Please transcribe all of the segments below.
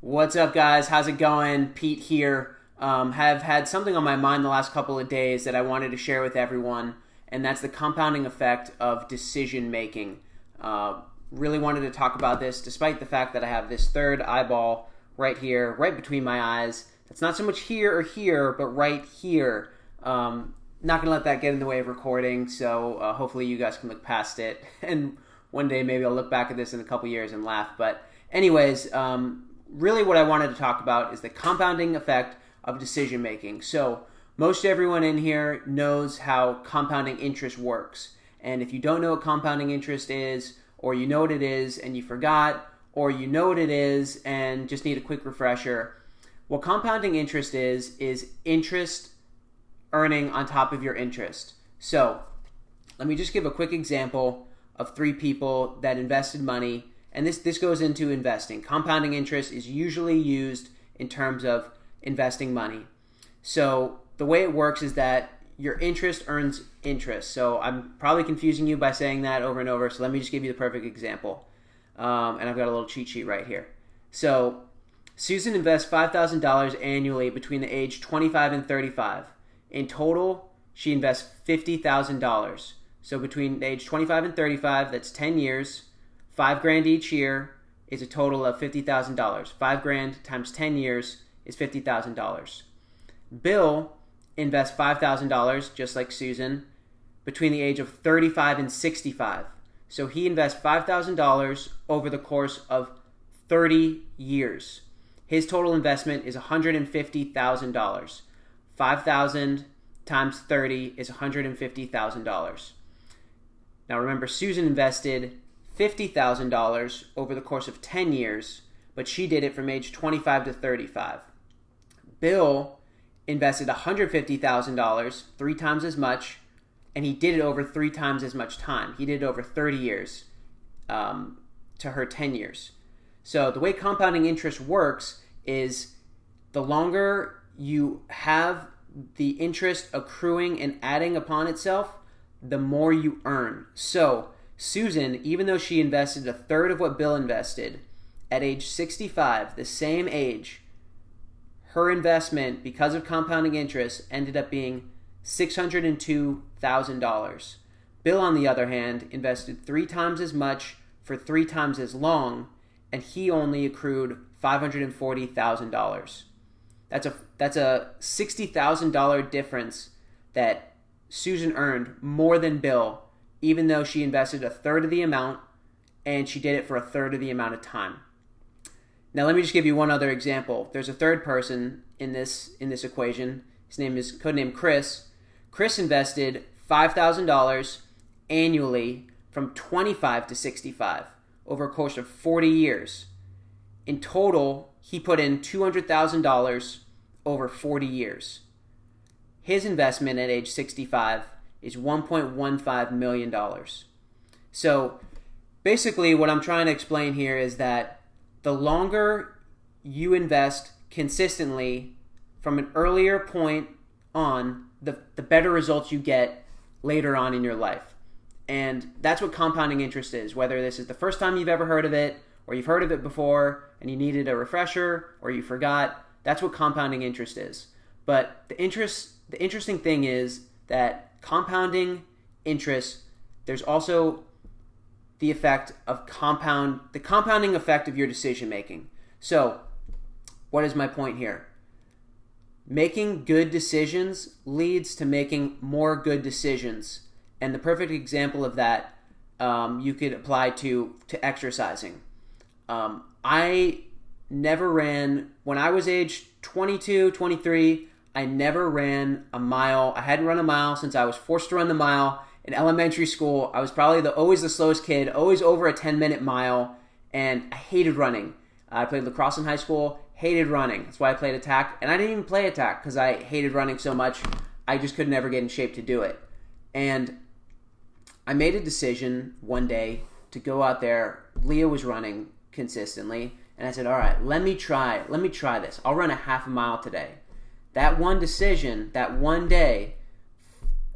What's up, guys? How's it going? Pete here. Have had something on my mind the last couple of days that I wanted to share with everyone, and that's the compounding effect of decision making. Really wanted to talk about this despite the fact that I have this third eyeball right here, right between my eyes. That's not so much here or here, but right here. Not going to let that get in the way of recording, so hopefully you guys can look past it. And one day maybe I'll look back at this in a couple years and laugh. But anyways, really what I wanted to talk about is the compounding effect of decision making. So most everyone in here knows how compounding interest works. And if you don't know what compounding interest is, or you know what it is and you forgot, or you know what it is and just need a quick refresher, what compounding interest is interest earning on top of your interest. So let me just give a quick example of three people that invested money. And this goes into investing. Compounding interest is usually used in terms of investing money. So the way it works is that your interest earns interest. So I'm probably confusing you by saying that over and over. So let me just give you the perfect example. And I've got a little cheat sheet right here. So Susan invests $5,000 annually between the age 25 and 35. In total, she invests $50,000. So between the age 25 and 35, that's 10 years. $5,000 each year is a total of $50,000. $5,000 times 10 years is $50,000. Bill invests $5,000, just like Susan, between the age of 35 and 65. So he invests $5,000 over the course of 30 years. His total investment is $150,000. 5,000 times 30 is $150,000. Now remember, Susan invested $50,000 over the course of 10 years, but she did it from age 25 to 35. Bill invested $150,000, 3 times as much, and he did it over 3 times as much time. He did it over 30 years to her 10 years. So the way compounding interest works is the longer you have the interest accruing and adding upon itself, the more you earn. So Susan, even though she invested a third of what Bill invested, at age 65, the same age, her investment, because of compounding interest, ended up being $602,000. Bill, on the other hand, invested 3 times as much for 3 times as long, and he only accrued $540,000. That's a $60,000 difference that Susan earned more than Bill, even though she invested a third of the amount and she did it for a third of the amount of time. Now let me just give you one other example. There's a third person in this equation. His name is codenamed Chris. Chris invested $5,000 annually from 25 to 65 over a course of 40 years. In total, he put in $200,000 over 40 years. His investment at age 65 is $1.15 million. So basically what I'm trying to explain here is that the longer you invest consistently from an earlier point on, the better results you get later on in your life. And that's what compounding interest is, whether this is the first time you've ever heard of it, or you've heard of it before and you needed a refresher, or you forgot. That's what compounding interest is. But the interesting thing is that compounding interest, there's also the effect of the compounding effect of your decision making. So, what is my point here? Making good decisions leads to making more good decisions. And the perfect example of that you could apply to exercising. I never ran, when I was age 22, 23, I never ran a mile. I hadn't run a mile since I was forced to run the mile in elementary school. I was probably always the slowest kid, always over a 10-minute mile, and I hated running. I played lacrosse in high school, hated running. That's why I played attack, and I didn't even play attack because I hated running so much. I just could never get in shape to do it. And I made a decision one day to go out there. Leah was running consistently, and I said, all right, let me try this. I'll run a half a mile today. That one decision, that one day,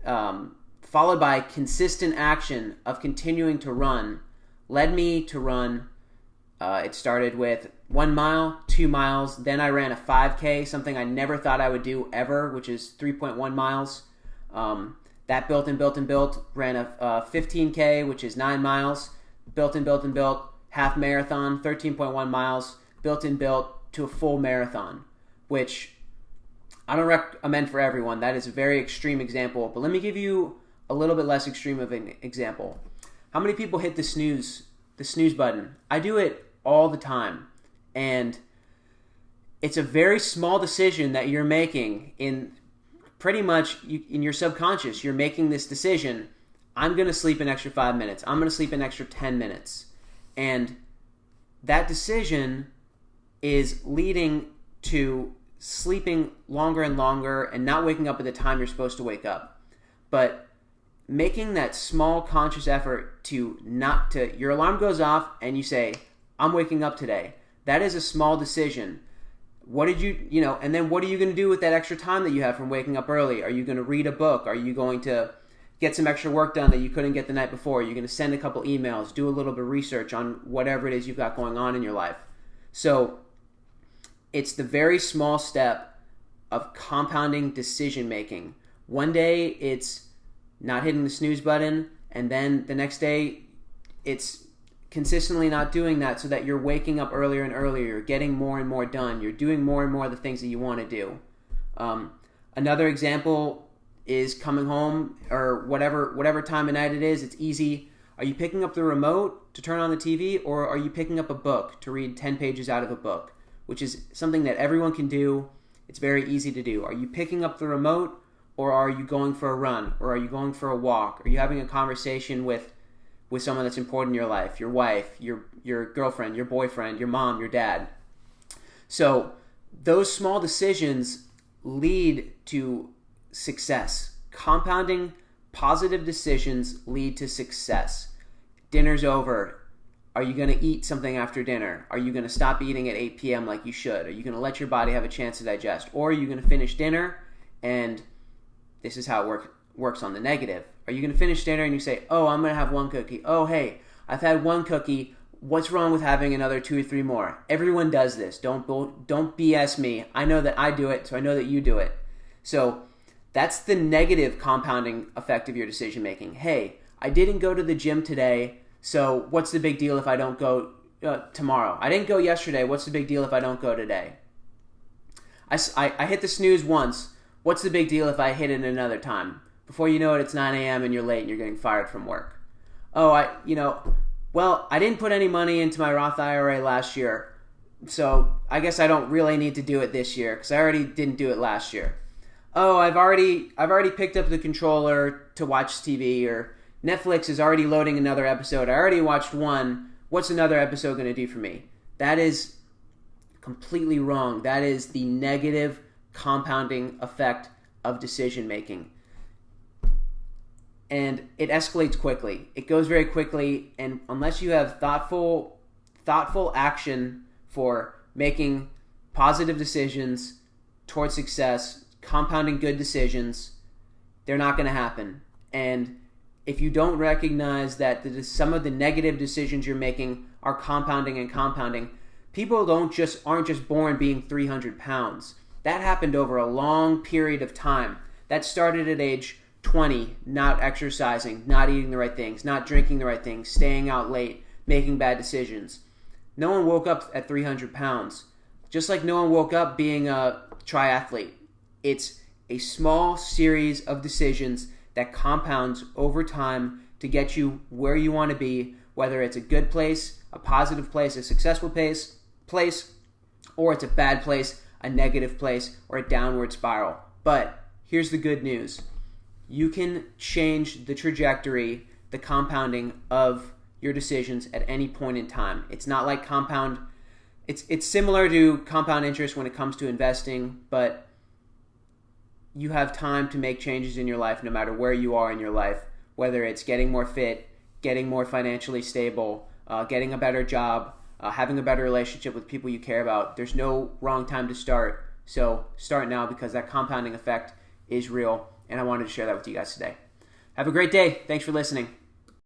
followed by consistent action of continuing to run, led me to run It started with 1 mile, 2 miles. Then I ran a 5K, something I never thought I would do ever, which is 3.1 miles. That built and built and built. Ran a 15K, which is 9 miles. Built and built and built. Half marathon, 13.1 miles. Built and built to a full marathon, which I don't recommend for everyone. That is a very extreme example. But let me give you a little bit less extreme of an example. How many people hit the snooze button? I do it all the time. And it's a very small decision that you're making in pretty much in your subconscious. You're making this decision. I'm going to sleep an extra 5 minutes. I'm going to sleep an extra 10 minutes. And that decision is leading to sleeping longer and longer and not waking up at the time you're supposed to wake up. But making that small conscious effort to your alarm goes off and you say, I'm waking up today. That is a small decision. What did and then what are you going to do with that extra time that you have from waking up early? Are you going to read a book? Are you going to get some extra work done that you couldn't get the night before? Are you going to send a couple emails, do a little bit of research on whatever it is you've got going on in your life? So it's the very small step of compounding decision making. One day it's not hitting the snooze button, and then the next day it's consistently not doing that, so that you're waking up earlier and earlier, you're getting more and more done, you're doing more and more of the things that you want to do. Another example is coming home, or whatever time of night it is. It's easy. Are you picking up the remote to turn on the TV, or are you picking up a book to read 10 pages out of a book, which is something that everyone can do? It's very easy to do. Are you picking up the remote, or are you going for a run, or are you going for a walk? Are you having a conversation with someone that's important in your life, your wife, your girlfriend, your boyfriend, your mom, your dad? So those small decisions lead to success. Compounding positive decisions lead to success. Dinner's over. Are you going to eat something after dinner? Are you going to stop eating at 8 p.m. like you should? Are you going to let your body have a chance to digest? Or are you going to finish dinner, and this is how it works on the negative. Are you going to finish dinner and you say, oh, I'm going to have one cookie. Oh, hey, I've had one cookie. What's wrong with having another 2 or 3 more? Everyone does this. Don't BS me. I know that I do it, so I know that you do it. So that's the negative compounding effect of your decision making. Hey, I didn't go to the gym today, so what's the big deal if I don't go tomorrow? I didn't go yesterday. What's the big deal if I don't go today? I hit the snooze once. What's the big deal if I hit it another time? Before you know it, it's 9 a.m. and you're late and you're getting fired from work. Oh, I didn't put any money into my Roth IRA last year, so I guess I don't really need to do it this year because I already didn't do it last year. Oh, I've already picked up the controller to watch TV, or Netflix is already loading another episode. I already watched one. What's another episode going to do for me? That is completely wrong. That is the negative compounding effect of decision making. And it escalates quickly. It goes very quickly, and unless you have thoughtful action for making positive decisions towards success, compounding good decisions, they're not going to happen. And if you don't recognize that some of the negative decisions you're making are compounding and compounding, people aren't just born being 300 pounds. That happened over a long period of time. That started at age 20, not exercising, not eating the right things, not drinking the right things, staying out late, making bad decisions. No one woke up at 300 pounds. Just like no one woke up being a triathlete. It's a small series of decisions that compounds over time to get you where you want to be, whether it's a good place, a positive place, a successful place, or it's a bad place, a negative place, or a downward spiral. But here's the good news. You can change the trajectory, the compounding of your decisions at any point in time. It's not like it's similar to compound interest when it comes to investing, but you have time to make changes in your life no matter where you are in your life, whether it's getting more fit, getting more financially stable, getting a better job, having a better relationship with people you care about. There's no wrong time to start. So start now, because that compounding effect is real, and I wanted to share that with you guys today. Have a great day. Thanks for listening.